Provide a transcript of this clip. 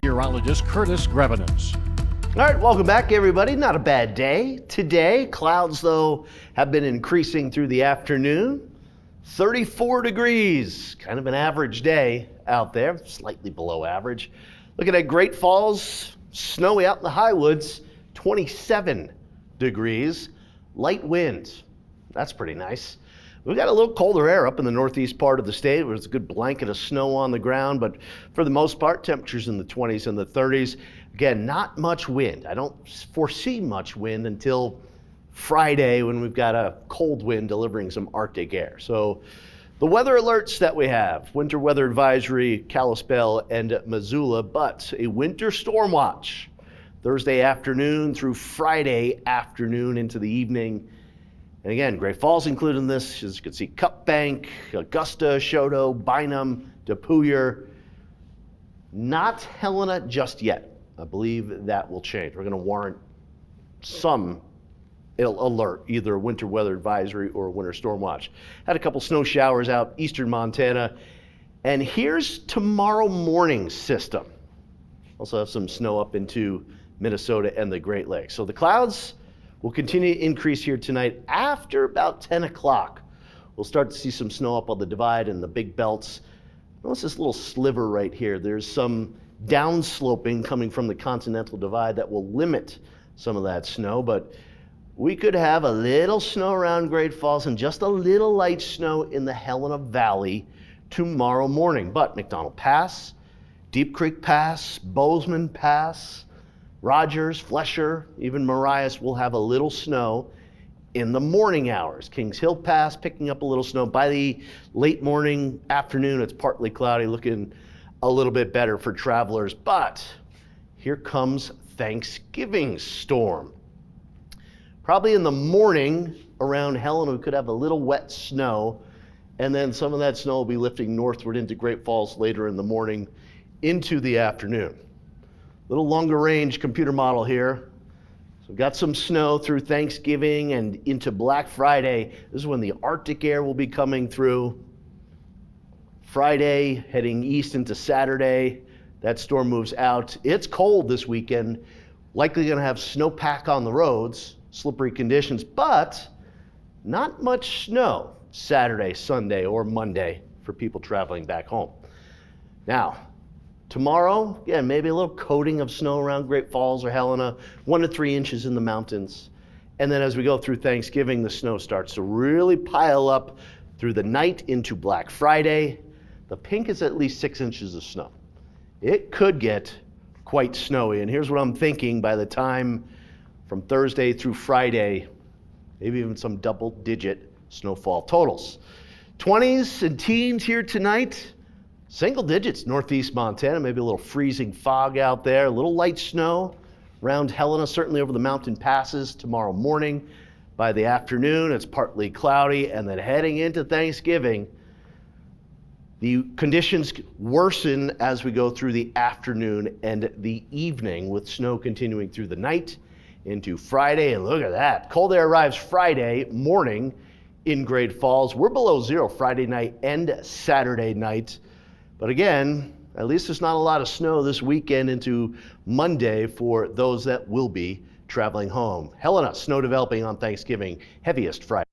meteorologist Curtis Grevenens. All right, welcome back, everybody. Not a bad day today. Clouds, though, have been increasing through the afternoon. 34 degrees, kind of an average day out there, slightly below average. Looking at Great Falls, snowy out in the high woods, 27 degrees. Light winds, that's pretty nice. We've got a little colder air up in the northeast part of the state. There's a good blanket of snow on the ground, but for the most part, temperatures in the 20s and the 30s. Again, not much wind. I don't foresee much wind until Friday when we've got a cold wind delivering some Arctic air. So the weather alerts that we have, winter weather advisory, Kalispell and Missoula, but a winter storm watch Thursday afternoon through Friday afternoon into the evening. And again, Great Falls included in this. As you can see, Cup Bank, Augusta, Choteau, Bynum, DePuyter. Not Helena just yet. I believe that will change. We're going to warrant some alert, either a winter weather advisory or a winter storm watch. Had a couple snow showers out eastern Montana. And here's tomorrow morning's system. Also have some snow up into Minnesota and the Great Lakes. So the clouds will continue to increase here tonight. After about 10 o'clock, we'll start to see some snow up on the divide and the big belts. Notice this little sliver right here. There's some downsloping coming from the continental divide that will limit some of that snow, but we could have a little snow around Great Falls and just a little light snow in the Helena Valley tomorrow morning. But McDonald Pass, Deep Creek Pass, Bozeman Pass, Rogers, Flesher, even Marias will have a little snow in the morning hours. Kings Hill Pass picking up a little snow. By the late morning, afternoon, it's partly cloudy, looking a little bit better for travelers. But here comes Thanksgiving storm. Probably in the morning around Helena, we could have a little wet snow, and then some of that snow will be lifting northward into Great Falls later in the morning into the afternoon. Little longer range computer model here. So we've got some snow through Thanksgiving and into Black Friday. This is when the Arctic air will be coming through. Friday, heading east into Saturday. That storm moves out. It's cold this weekend. Likely going to have snowpack on the roads, slippery conditions, but not much snow Saturday, Sunday, or Monday for people traveling back home. Now, tomorrow, yeah, maybe a little coating of snow around Great Falls or Helena, 1 to 3 inches in the mountains. And then as we go through Thanksgiving, the snow starts to really pile up through the night into Black Friday. The pink is at least 6 inches of snow. It could get quite snowy. And here's what I'm thinking by the time from Thursday through Friday, maybe even some double-digit snowfall totals. 20s and teens here tonight. Single digits, northeast Montana, maybe a little freezing fog out there, a little light snow around Helena, certainly over the mountain passes tomorrow morning. By the afternoon, it's partly cloudy, and then heading into Thanksgiving, the conditions worsen as we go through the afternoon and the evening, with snow continuing through the night into Friday. And look at that, cold air arrives Friday morning in Great Falls. We're below zero Friday night and Saturday night. But again, at least there's not a lot of snow this weekend into Monday for those that will be traveling home. Helena, snow developing on Thanksgiving, heaviest Friday.